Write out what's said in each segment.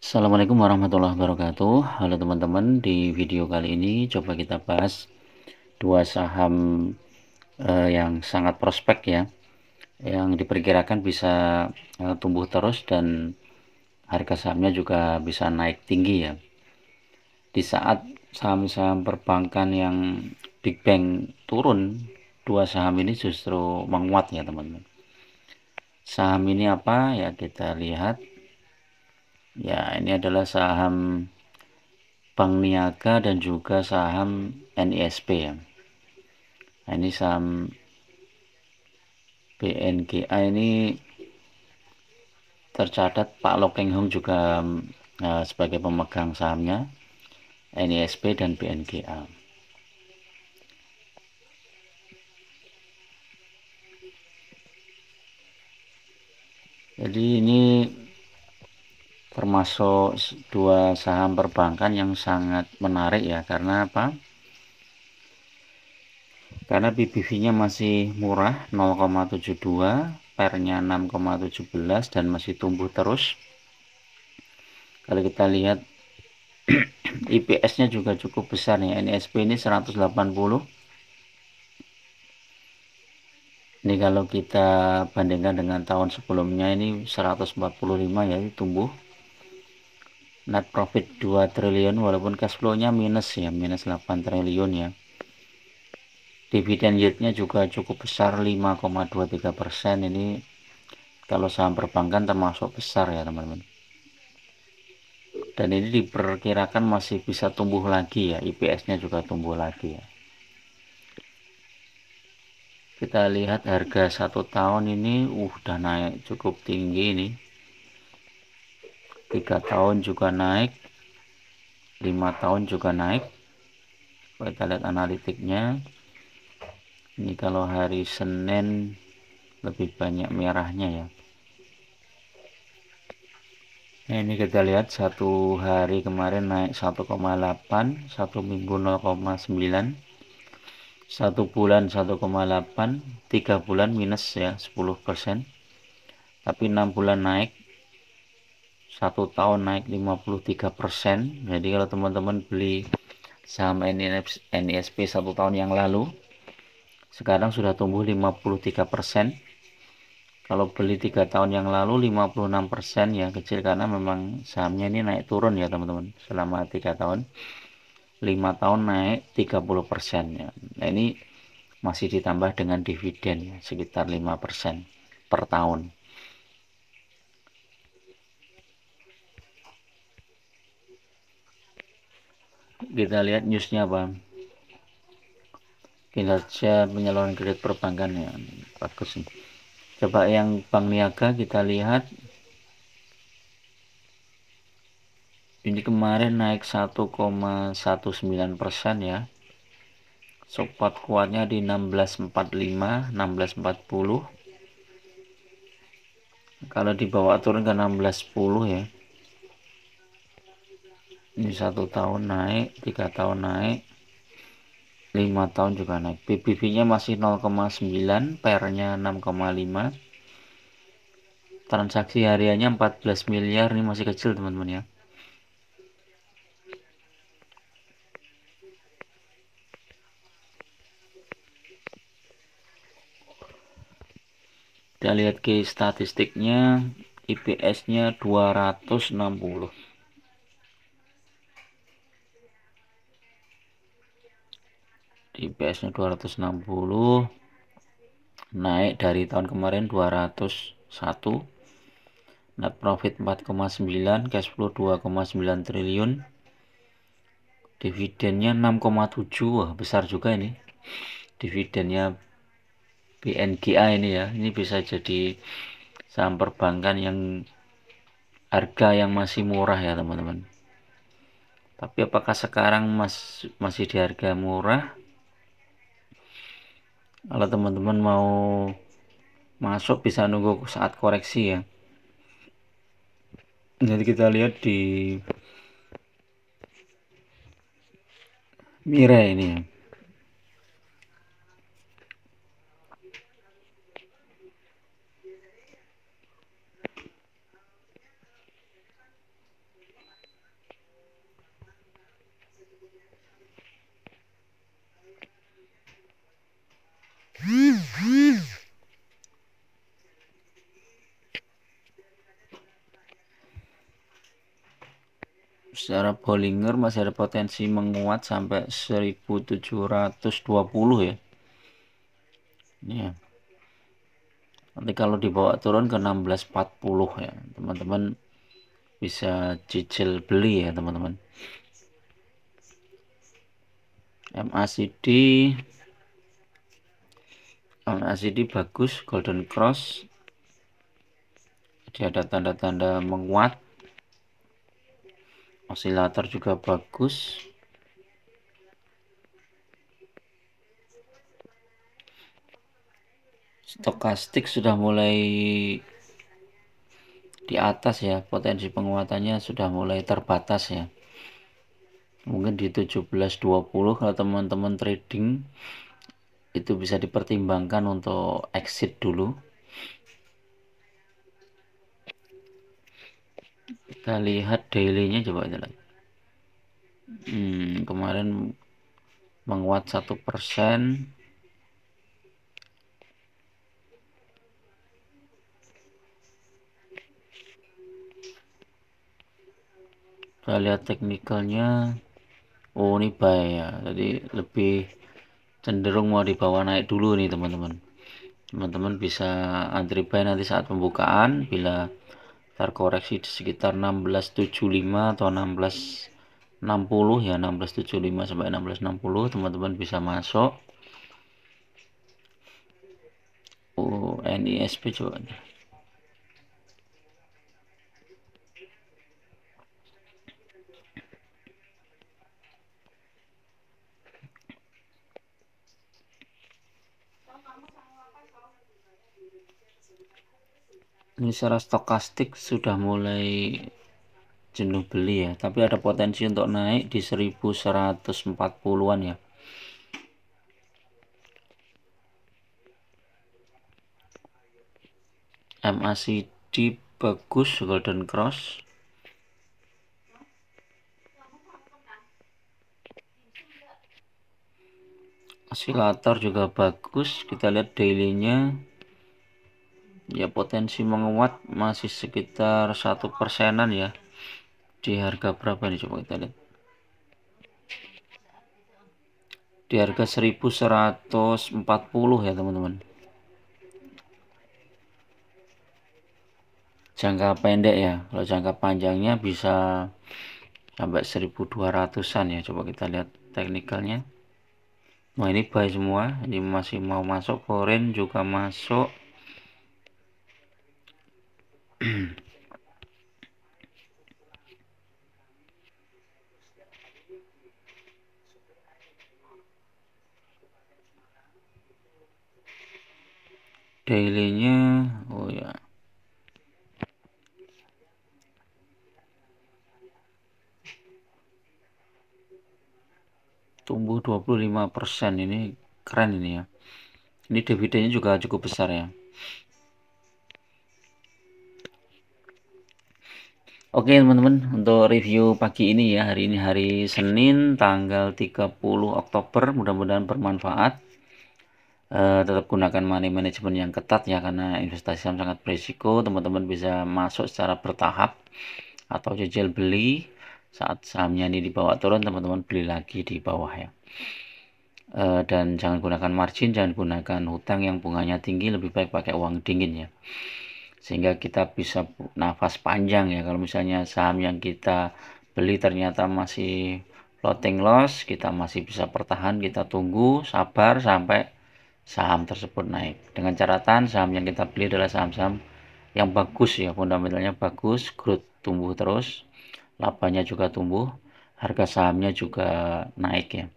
Assalamualaikum warahmatullahi wabarakatuh. Halo teman-teman, di video kali ini coba kita bahas dua saham yang sangat prospek ya, yang diperkirakan bisa tumbuh terus dan harga sahamnya juga bisa naik tinggi ya. Di saat saham-saham perbankan yang Big Bang turun, dua saham ini justru menguat ya teman-teman. Saham ini apa ya, kita lihat ya, ini adalah saham Bank Niaga dan juga saham NISP ya. Nah, ini saham BNGA ini tercatat Pak Lo Keng Hong juga sebagai pemegang sahamnya, NISP dan BNGA. Jadi ini termasuk dua saham perbankan yang sangat menarik ya, karena apa? Karena BBV-nya masih murah, 0,72, PER-nya 6,17 dan masih tumbuh terus. Kalau kita lihat IPS-nya juga cukup besar nih, NISP ini 180. Ini kalau kita bandingkan dengan tahun sebelumnya ini 145 ya, tumbuh. Net profit 2 triliun walaupun cash flow-nya minus ya, minus 8 triliun ya. Dividen yield-nya juga cukup besar, 5,23%. Ini kalau saham perbankan termasuk besar ya teman-teman. Dan ini diperkirakan masih bisa tumbuh lagi ya, IPS-nya juga tumbuh lagi ya. Kita lihat harga 1 tahun ini udah naik cukup tinggi ini. 3 tahun juga naik, 5 tahun juga naik. Kita lihat analitiknya. Ini kalau hari Senin lebih banyak merahnya ya. Nah, ini kita lihat satu hari kemarin naik 1,8, satu minggu 0,9, satu bulan 1,8, 3 bulan minus ya 10%, tapi 6 bulan naik, 1 tahun naik 53%. Jadi kalau teman-teman beli saham NISP 1 tahun yang lalu, sekarang sudah tumbuh 53%. Kalau beli 3 tahun yang lalu 56% ya, kecil karena memang sahamnya ini naik turun ya teman-teman selama 3 tahun. 5 tahun naik 30% ya. Nah, ini masih ditambah dengan dividen ya, sekitar 5% per tahun. Kita lihat newsnya apa, kinerja penyaluran kredit perbankan ya, bagus nih. Coba yang Bank Niaga kita lihat, ini kemarin naik 1,19% ya. Support kuatnya di 1645, 1640. Kalau dibawa turun ke 1610 ya. Ini 1 tahun naik, 3 tahun naik, 5 tahun juga naik. BBV-nya masih 0,9, PER-nya 6,5. Transaksi hariannya 14 miliar, ini masih kecil teman-teman ya. Kita lihat ke statistiknya, IPS-nya 260. IPS-nya 260, naik dari tahun kemarin 201. Net profit 4,9, cash flow 2,9 triliun. Dividennya 6,7, wah besar juga ini. Dividennya BNGA ini ya, ini bisa jadi saham perbankan yang harga yang masih murah ya teman-teman. Tapi apakah sekarang masih di harga murah? Kalau teman-teman mau masuk bisa nunggu saat koreksi ya. Jadi kita lihat di Mira ini ya. secara Bollinger masih ada potensi menguat sampai 1720 ya. Ini ya. Nanti kalau dibawa turun ke 1640 ya, teman-teman bisa cicil beli ya teman-teman. MACD bagus, golden cross. Jadi ada tanda-tanda menguat. Osilator juga bagus. Stokastik sudah mulai di atas ya, potensi penguatannya sudah mulai terbatas ya. Mungkin di 1720 kalau teman-teman trading itu bisa dipertimbangkan untuk exit dulu. Kita lihat daily-nya coba kita lihat. Kemarin menguat 1%. Kita lihat teknikalnya. Oh, ini buy ya. Jadi lebih cenderung mau dibawa naik dulu nih teman-teman. Teman-teman bisa antri buy nanti saat pembukaan bila terkoreksi di sekitar 1675 atau 1660 ya, 1675 sampai 1660 teman-teman bisa masuk. Oh, NISP coba. Ini secara stokastik sudah mulai jenuh beli ya, tapi ada potensi untuk naik di 1140-an ya. MACD bagus, golden cross. Osilator juga bagus. Kita lihat daily-nya ya, potensi menguat masih sekitar 1%-an ya. Di harga berapa nih, coba kita lihat. Di harga 1140 ya teman-teman. Jangka pendek ya, kalau jangka panjangnya bisa sampai 1200-an ya. Coba kita lihat teknikalnya. Nah, ini buy semua, ini masih mau masuk. Foreign juga masuk. Daily-nya, oh ya, tumbuh 25%. Ini keren ini ya. Ini dividennya juga cukup besar ya. Oke teman-teman, untuk review pagi ini ya, hari ini hari Senin tanggal 30 Oktober, mudah-mudahan bermanfaat. Tetap gunakan money management yang ketat ya, karena investasi saham sangat berisiko. Teman-teman bisa masuk secara bertahap atau cicil beli. Saat sahamnya ini dibawa turun, teman-teman beli lagi di bawah ya. Dan jangan gunakan margin, jangan gunakan hutang yang bunganya tinggi, lebih baik pakai uang dingin ya, sehingga kita bisa nafas panjang ya. Kalau misalnya saham yang kita beli ternyata masih floating loss, kita masih bisa bertahan, kita tunggu sabar sampai saham tersebut naik. Dengan catatan saham yang kita beli adalah saham-saham yang bagus ya, fundamentalnya bagus, growth tumbuh terus, labanya juga tumbuh, harga sahamnya juga naik ya.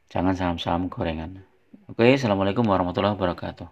Jangan saham-saham gorengan. Oke, assalamualaikum warahmatullahi wabarakatuh.